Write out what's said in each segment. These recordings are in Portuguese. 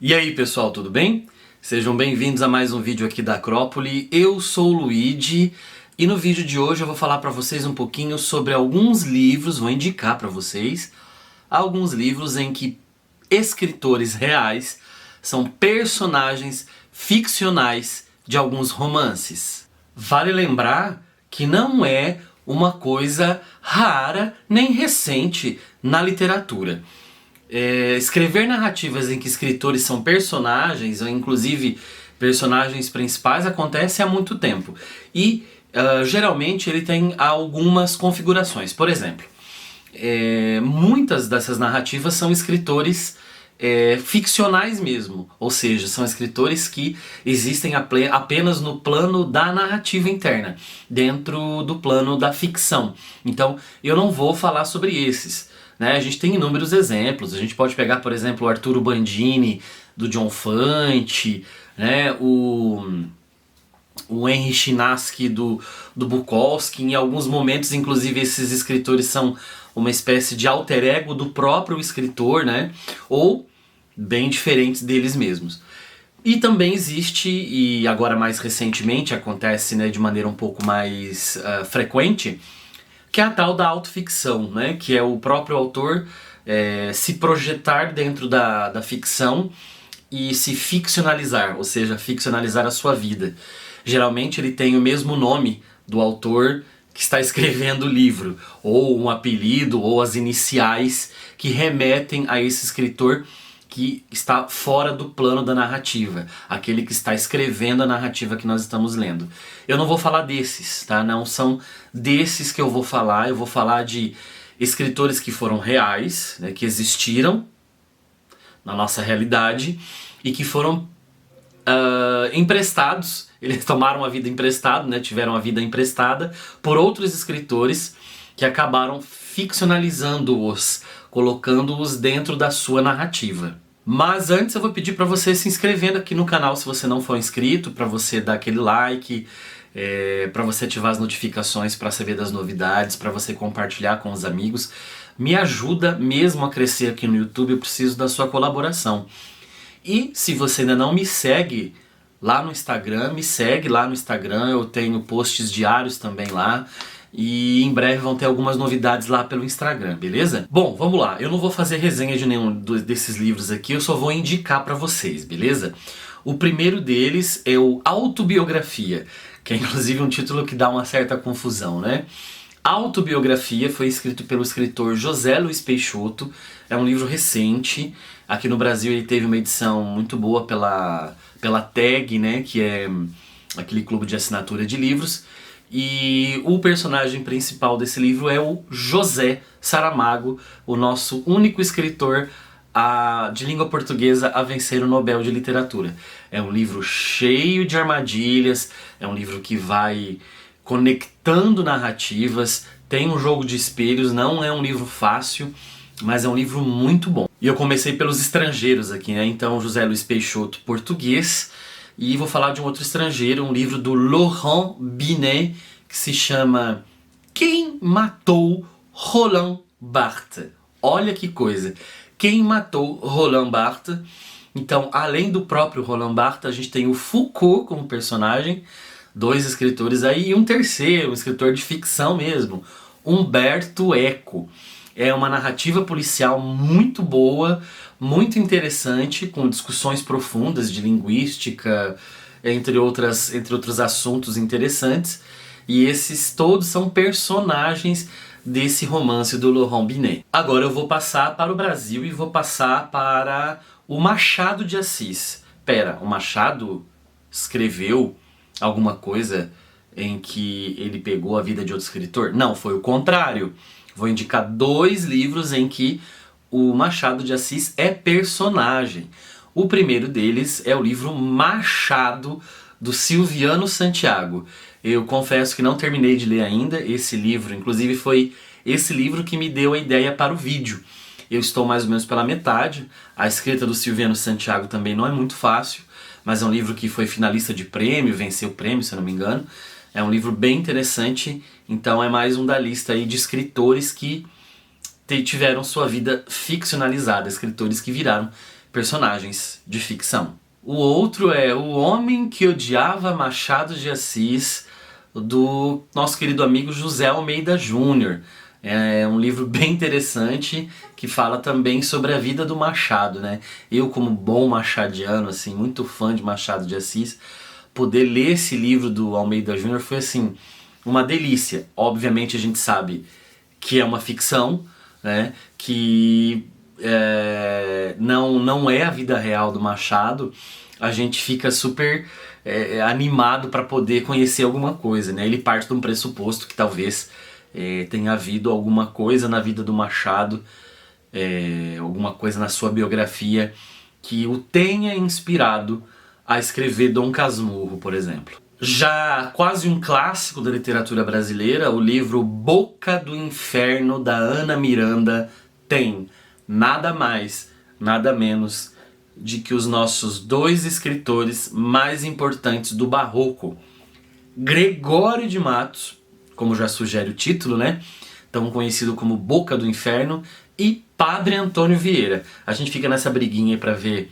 E aí pessoal, tudo bem? Sejam bem-vindos a mais um vídeo aqui da Acrópole. Eu sou o Luigi e no vídeo de hoje eu vou falar para vocês um pouquinho sobre alguns livros, vou indicar para vocês alguns livros em que escritores reais são personagens ficcionais de alguns romances. Vale lembrar que não é uma coisa rara nem recente na literatura. Escrever narrativas em que escritores são personagens, ou inclusive personagens principais, acontece há muito tempo. E geralmente ele tem algumas configurações. Por exemplo, muitas dessas narrativas são escritores ficcionais mesmo, ou seja, são escritores que existem apenas no plano da narrativa interna, dentro do plano da ficção. Então eu não vou falar sobre esses. A gente tem inúmeros exemplos. A gente pode pegar, por exemplo, o Arturo Bandini, do John Fante, o Henry Chinaski, do Bukowski. Em alguns momentos, inclusive, esses escritores são uma espécie de alter ego do próprio escritor, ou bem diferentes deles mesmos. E também existe, e agora mais recentemente acontece de maneira um pouco mais frequente, que é a tal da autoficção, que é o próprio autor se projetar dentro da ficção e se ficcionalizar, ou seja, ficcionalizar a sua vida. Geralmente ele tem o mesmo nome do autor que está escrevendo o livro, ou um apelido, ou as iniciais que remetem a esse escritor que está fora do plano da narrativa, aquele que está escrevendo a narrativa que nós estamos lendo. Eu não vou falar desses, tá? Não são desses que eu vou falar de escritores que foram reais, que existiram na nossa realidade e que foram emprestados, eles tomaram a vida emprestada, tiveram a vida emprestada por outros escritores que acabaram ficcionalizando-os, colocando-os dentro da sua narrativa. Mas antes eu vou pedir para você se inscrevendo aqui no canal se você não for inscrito, para você dar aquele like, para você ativar as notificações para saber das novidades, para você compartilhar com os amigos. Me ajuda mesmo a crescer aqui no YouTube, eu preciso da sua colaboração. E se você ainda não me segue lá no Instagram, me segue lá no Instagram, eu tenho posts diários também lá. E em breve vão ter algumas novidades lá pelo Instagram, beleza? Bom, vamos lá. Eu não vou fazer resenha de nenhum desses livros aqui, eu só vou indicar pra vocês, beleza? O primeiro deles é o Autobiografia, que é inclusive um título que dá uma certa confusão, Autobiografia foi escrito pelo escritor José Luiz Peixoto, é um livro recente. Aqui no Brasil ele teve uma edição muito boa pela TAG, que é aquele clube de assinatura de livros. E o personagem principal desse livro é o José Saramago, o nosso único escritor de língua portuguesa a vencer o Nobel de Literatura. É um livro cheio de armadilhas, é um livro que vai conectando narrativas, tem um jogo de espelhos, não é um livro fácil, mas é um livro muito bom. E eu comecei pelos estrangeiros aqui, Então José Luiz Peixoto, português. E vou falar de um outro estrangeiro, um livro do Laurent Binet, que se chama Quem Matou Roland Barthes? Olha que coisa! Quem Matou Roland Barthes? Então, além do próprio Roland Barthes, a gente tem o Foucault como personagem, dois escritores aí, e um terceiro, um escritor de ficção mesmo, Umberto Eco. É uma narrativa policial muito boa, muito interessante, com discussões profundas de linguística, entre outros assuntos interessantes. E esses todos são personagens desse romance do Laurent Binet. Agora eu vou passar para o Brasil e vou passar para o Machado de Assis. Pera, o Machado escreveu alguma coisa em que ele pegou a vida de outro escritor? Não, foi o contrário. Vou indicar dois livros em que o Machado de Assis é personagem. O primeiro deles é o livro Machado, do Silviano Santiago. Eu confesso que não terminei de ler ainda esse livro, inclusive foi esse livro que me deu a ideia para o vídeo. Eu estou mais ou menos pela metade, a escrita do Silviano Santiago também não é muito fácil, mas é um livro que foi finalista de prêmio, venceu o prêmio, se eu não me engano. É um livro bem interessante, então é mais um da lista aí de escritores que tiveram sua vida ficcionalizada, escritores que viraram personagens de ficção. O outro é O Homem que Odiava Machado de Assis, do nosso querido amigo José Almeida Júnior. É um livro bem interessante que fala também sobre a vida do Machado, né? Eu, como bom machadiano, assim, muito fã de Machado de Assis, poder ler esse livro do Almeida Júnior foi assim uma delícia. Obviamente a gente sabe que é uma ficção, né? Que não é a vida real do Machado. A gente fica super animado para poder conhecer alguma coisa, né? Ele parte de um pressuposto que talvez tenha havido alguma coisa na vida do Machado, alguma coisa na sua biografia que o tenha inspirado a escrever Dom Casmurro, por exemplo. Já quase um clássico da literatura brasileira, o livro Boca do Inferno, da Ana Miranda, tem nada mais, nada menos de que os nossos dois escritores mais importantes do Barroco, Gregório de Matos, como já sugere o título, né? Tão conhecido como Boca do Inferno, e Padre Antônio Vieira. A gente fica nessa briguinha aí pra ver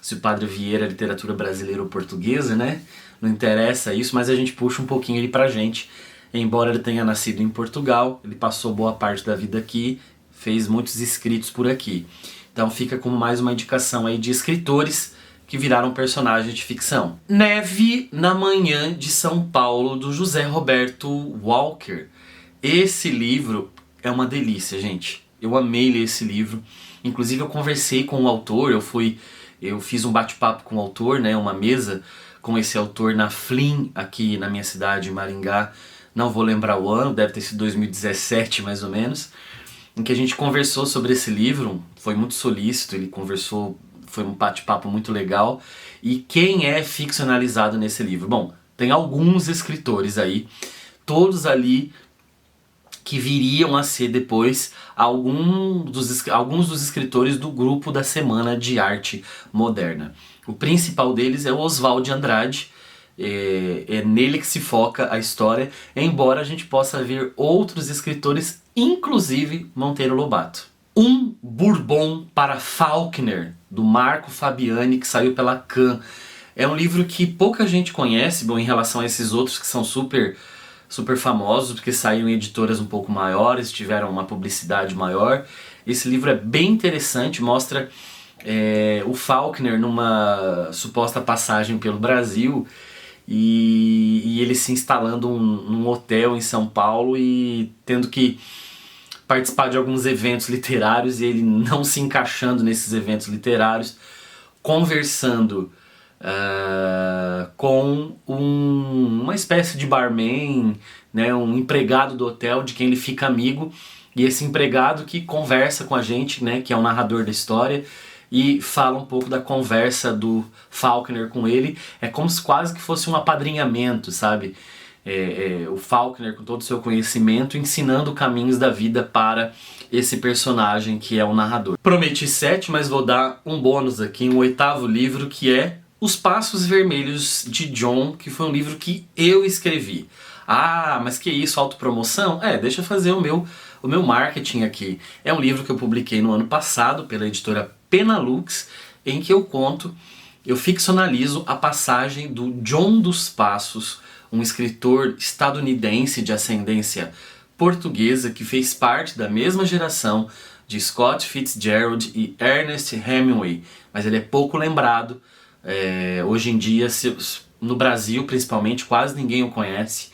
se o Padre Vieira é literatura brasileira ou portuguesa, né? Não interessa isso, mas a gente puxa um pouquinho ele pra gente. Embora ele tenha nascido em Portugal, ele passou boa parte da vida aqui, fez muitos escritos por aqui. Então fica como mais uma indicação aí de escritores que viraram personagens de ficção. Neve na Manhã de São Paulo, do José Roberto Walker. Esse livro é uma delícia, gente. Eu amei ler esse livro. Inclusive eu conversei com o autor, eu fiz um bate-papo com o autor, né, uma mesa com esse autor na Flim, aqui na minha cidade, Maringá. Não vou lembrar o ano, deve ter sido 2017 mais ou menos, em que a gente conversou sobre esse livro. Foi muito solícito, ele conversou, foi um bate-papo muito legal. E quem é ficcionalizado nesse livro? Bom, tem alguns escritores aí, todos ali que viriam a ser depois alguns dos escritores do grupo da Semana de Arte Moderna. O principal deles é o Oswald de Andrade, é nele que se foca a história, embora a gente possa ver outros escritores, inclusive Monteiro Lobato. Um Bourbon para Faulkner, do Marco Fabiani, que saiu pela Can. É um livro que pouca gente conhece, bom, em relação a esses outros que são super famosos, porque saíram em editoras um pouco maiores, tiveram uma publicidade maior. Esse livro é bem interessante, mostra o Faulkner numa suposta passagem pelo Brasil e ele se instalando num hotel em São Paulo e tendo que participar de alguns eventos literários e ele não se encaixando nesses eventos literários, conversando com uma espécie de barman, né, um empregado do hotel de quem ele fica amigo, e esse empregado que conversa com a gente, né, que é o narrador da história, e fala um pouco da conversa do Faulkner com ele. É como se quase que fosse um apadrinhamento, sabe? O Faulkner, com todo o seu conhecimento, ensinando caminhos da vida para esse personagem que é o narrador. Prometi 7, mas vou dar um bônus aqui, um 8º livro, que é Os Passos Vermelhos de John, que foi um livro que eu escrevi. Ah, mas que isso, autopromoção? Deixa eu fazer o meu marketing aqui. É um livro que eu publiquei no ano passado pela editora Penalux, em que eu ficcionalizo a passagem do John dos Passos, um escritor estadunidense de ascendência portuguesa que fez parte da mesma geração de Scott Fitzgerald e Ernest Hemingway, mas ele é pouco lembrado. Hoje em dia, no Brasil principalmente, quase ninguém o conhece,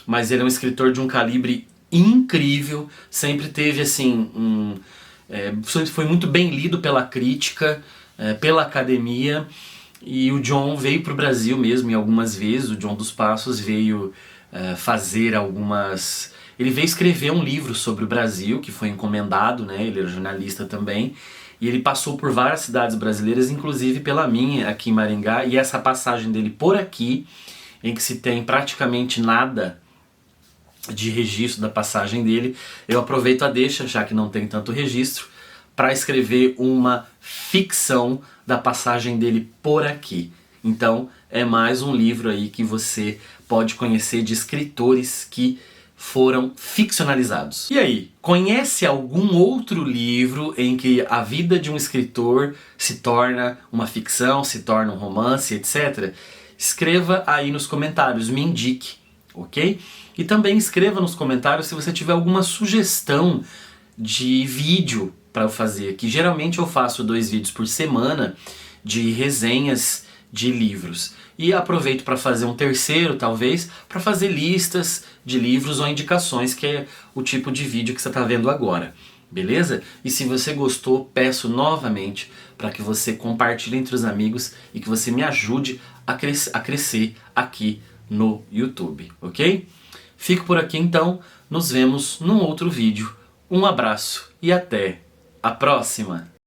mas ele é um escritor de um calibre incrível, sempre teve assim, foi muito bem lido pela crítica, pela academia, e o John veio para o Brasil mesmo, e algumas vezes o John dos Passos veio fazer algumas... Ele veio escrever um livro sobre o Brasil, que foi encomendado, né? Ele era jornalista também, e ele passou por várias cidades brasileiras, inclusive pela minha, aqui em Maringá, e essa passagem dele por aqui, em que se tem praticamente nada de registro da passagem dele, eu aproveito a deixa, já que não tem tanto registro, para escrever uma ficção da passagem dele por aqui. Então é mais um livro aí que você pode conhecer de escritores que foram ficcionalizados. E aí, conhece algum outro livro em que a vida de um escritor se torna uma ficção, se torna um romance, etc? Escreva aí nos comentários, me indique, ok? E também escreva nos comentários se você tiver alguma sugestão de vídeo para eu fazer, que geralmente eu faço 2 vídeos por semana de resenhas de livros. E aproveito para fazer um terceiro, talvez, para fazer listas de livros ou indicações, que é o tipo de vídeo que você está vendo agora. Beleza? E se você gostou, peço novamente para que você compartilhe entre os amigos e que você me ajude a crescer aqui no YouTube, ok? Fico por aqui então, nos vemos num outro vídeo. Um abraço e até a próxima!